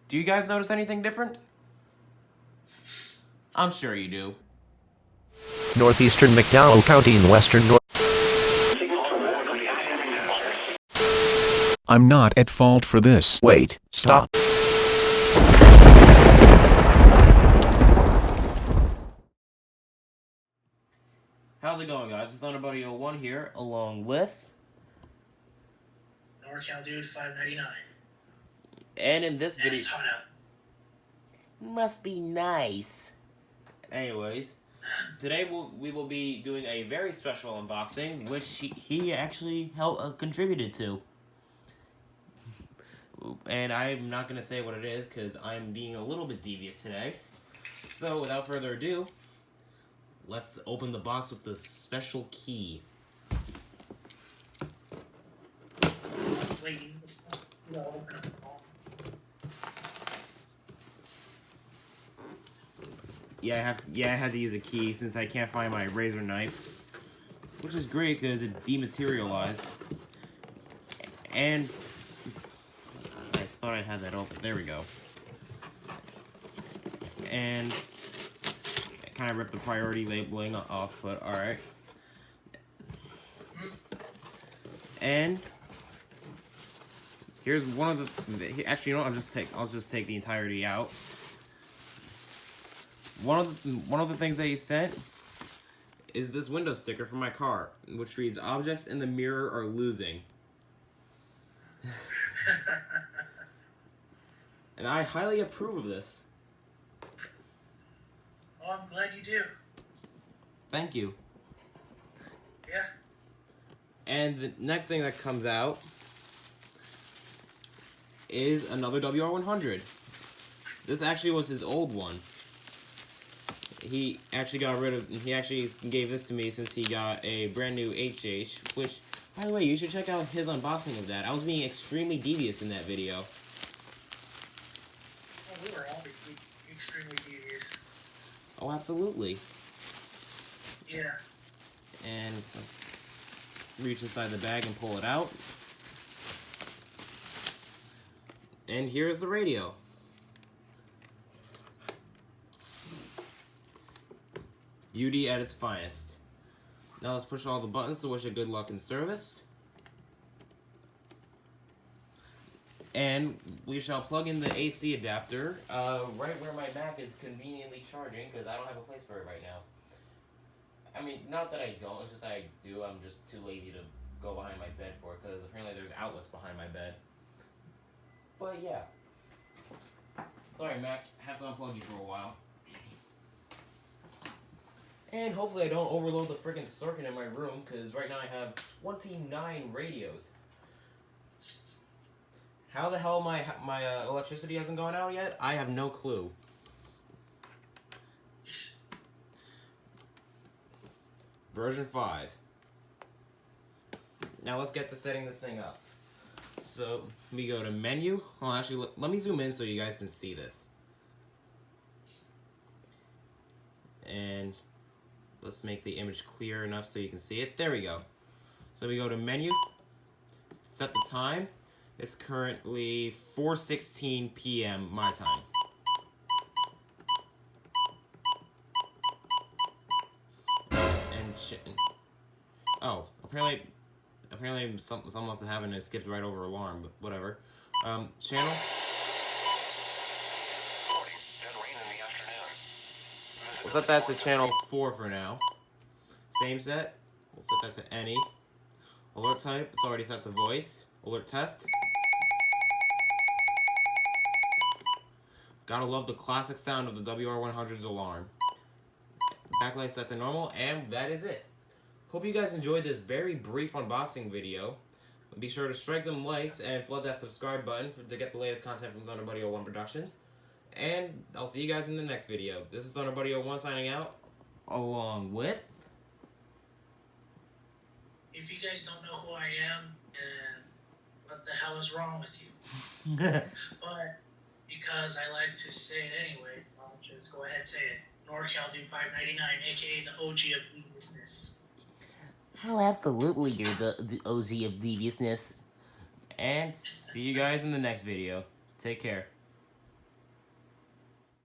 Do you guys notice anything different? I'm sure you do. Northeastern McDowell County in western North. I'm not at fault for this. Wait, stop. How's it going, guys? It's ThunderBuddy01 here, along with... NorCal Dude 599. And in this video... It's hot out. Must be nice. Anyways, today we will be doing a very special unboxing, which he actually contributed to. And I'm not going to say what it is, because I'm being a little bit devious today. So, without further ado, let's open the box with the special key. Waiting. Open up. Yeah, I had to use a key since I can't find my razor knife, which is great because it dematerialized. And I thought I had that open. There we go. And I kind of ripped the priority labeling off, but all right. And here's one of the. Actually, you know what? I'll just take the entirety out. One of the things that he sent is this window sticker for my car, which reads, "Objects in the mirror are losing." And I highly approve of this. Oh, I'm glad you do. Thank you. Yeah. And the next thing that comes out is another WR100. This actually was his old one. He actually gave this to me since he got a brand new HH, which, by the way, you should check out his unboxing of that. I was being extremely devious in that video. Oh, we were all extremely devious. Oh, absolutely. Yeah. And let's reach inside the bag and pull it out. And here's the radio. Beauty at its finest. Now let's push all the buttons to wish it good luck in service. And we shall plug in the AC adapter right where my Mac is conveniently charging, because I don't have a place for it right now. I mean, not that I don't, it's just I do. I'm just too lazy to go behind my bed for it, because apparently there's outlets behind my bed. But yeah. Sorry, Mac. Have to unplug you for a while. And hopefully I don't overload the freaking circuit in my room, because right now I have 29 radios. How the hell my electricity hasn't gone out yet? I have no clue. Version 5. Now let's get to setting this thing up. So, we go to menu. Oh, actually, let me zoom in so you guys can see this. And let's make the image clear enough so you can see it. There we go. So we go to menu, set the time. It's currently 4:16 p.m. my time. And oh, apparently someone must have having it skipped right over alarm, but whatever. Channel. We'll set that to channel 4 for now. Same set. We'll set that to any. Alert type, it's already set to voice. Alert test. Gotta love the classic sound of the WR100's alarm. Backlight set to normal, and that is it. Hope you guys enjoyed this very brief unboxing video. Be sure to strike them likes and flood that subscribe button to get the latest content from ThunderBuddy01 Productions. And I'll see you guys in the next video. This is ThunderBuddy01 signing out, along with... If you guys don't know who I am, and what the hell is wrong with you? But because I like to say it anyways, I'll just go ahead and say it. NorCal Dude 599, aka the OG of deviousness. Oh, absolutely, you're the OG of deviousness. And see you guys in the next video. Take care.